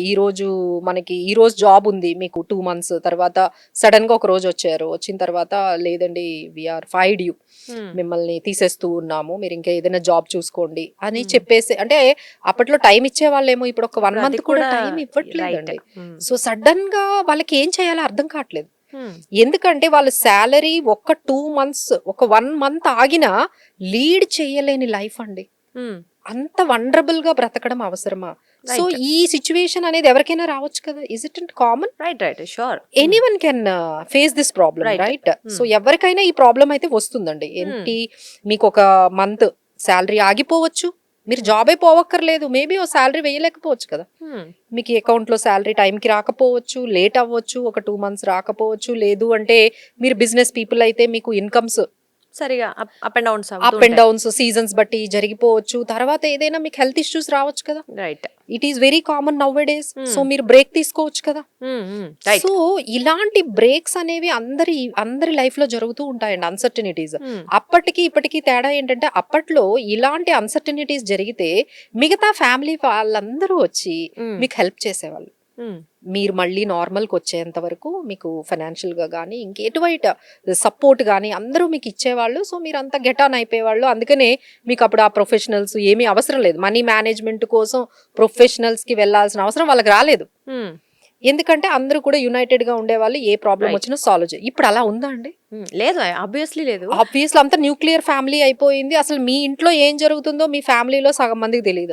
ఈరోజు మనకి ఈరోజు జాబ్ ఉంది మీకు 2 మంత్స్ తర్వాత సడన్‌గా ఒక రోజు వచ్చారు. వచ్చిన తర్వాత లేదండి వి ఆర్ ఫైర్డ్ యూ. హ్మ్. మిమ్మల్ని తీసేస్తూ ఉన్నాము. మీరు ఇంకా ఏదైనా జాబ్ చూసుకోండి అని హ్మ్. చెప్పేసి అంటే అప్పట్లో టైమ్ ఇచ్చేవాళ్ళేమో ఇప్పుడు ఒక 1 ఇప్పుడు అది మంత్ కూడా కూడా టైమ్ రైట్. ఇవ్వట్లేదండి. హ్మ్. సో సడెన్‌గా వాళ్ళకి ఏం చేయాలో అర్థం కావట్లేదు. హ్మ్. ఎందుకంటే వాళ్ళ సాలరీ ఒక 2 మంత్స్ ఒక 1 మంత్ ఆగినా లీడ్ చేయలేని లైఫ్ అండి. హ్మ్. అంత వండరబుల్‌గా బ్రతకడం అవసరమా? So, right. ఈ సిట్యుయేషన్ అనేది ఎవరికైనా రావచ్చు కదా! Is it common? Right. Sure. Anyone can face this problem right. Right? So, హ్మ్. ఎవరికైనా ఈ ప్రాబ్లమ్ అయితే వస్తుందండి. హ్మ్. ఏంటి మీకొక మంత్ సాలరీ ఆగిపోవచ్చు. మీరు జాబే పోవక్కర్లేదు. మేబీ ఓ సాలరీ వేయలేకపోవచ్చు కదా! హ్మ్. మీకు అకౌంట్‌లో సాలరీ టైంకి రాకపోవచ్చు. లేట్ అవ్వచ్చు. ఒక 2 మంత్స్ రాకపోవచ్చు. లేదు అంటే మీరు బిజినెస్ పీపుల్ అయితే మీకు ఇన్‌కమ్స్ సరిగా అప్ అండ్ డౌన్స్ అవుతూ అప్ అండ్ ఉంటాయి. డౌన్స్ సీజన్స్ బట్టి జరిగిపోవచ్చు. తర్వాత ఏదైనా మీకు హెల్త్ ఇష్యూస్ రావచ్చు కదా! Right. It is very common now a days. So, హ్మ్. మీరు బ్రేక్ తీసుకోవచ్చు కదా! రైట్. సో, ఇలాంటి బ్రేక్స్ అనేవి అందరి లైఫ్‌లో జరుగుతూ ఉంటాయండి అన్‌సర్టెనిటీస్. హ్మ్. అప్పటికి, ఇప్పటికి తేడా ఏంటంటే అప్పట్లో ఇలాంటి అన్‌సర్టెనిటీస్ జరిగితే మిగతా ఫ్యామిలీ వాళ్ళందరూ వచ్చి హ్మ్. మీకు హెల్ప్ చేసేవాళ్ళు. హ్మ్. మీరు మళ్ళీ నార్మల్‌కొచ్చేంత వరకు మీకు ఫైనాన్షియల్‌గా గానీ, ఇంకెటువైట సపోర్ట్ గానీ అందరూ మీకిచ్చేవాళ్ళు. సో, మీరంతా గెట్ ఆన్ అయిపోయేవాళ్ళు. అందుకనే మీకప్పుడు ఆ ప్రొఫెషనల్స్ ఏమీ అవసరం లేదు. మనీ మేనేజ్‌మెంట్ కోసం ప్రొఫెషనల్స్‌కి వెళ్ళాల్సిన అవసరం వాళ్ళకి రాలేదు. హ్మ్. ఎందుకంటే అందరూ కూడా యునైటెడ్‌గా ఉండేవాళ్ళు. ఏ ప్రాబ్లమ్ రైట్. వచ్చినా సాల్వ్ ఇప్పుడు అలా ఉందా అండి? లేదు. ఆబ్వియస్లీ లేదు. ఆబ్వియస్‌లీ అంతా న్యూక్లియర్ ఫ్యామిలీ అయిపోయింది. అసలు మీ ఇంట్లో ఏం జరుగుతుందో మీ ఫ్యామిలీలో సగం మందికి తెలీదు.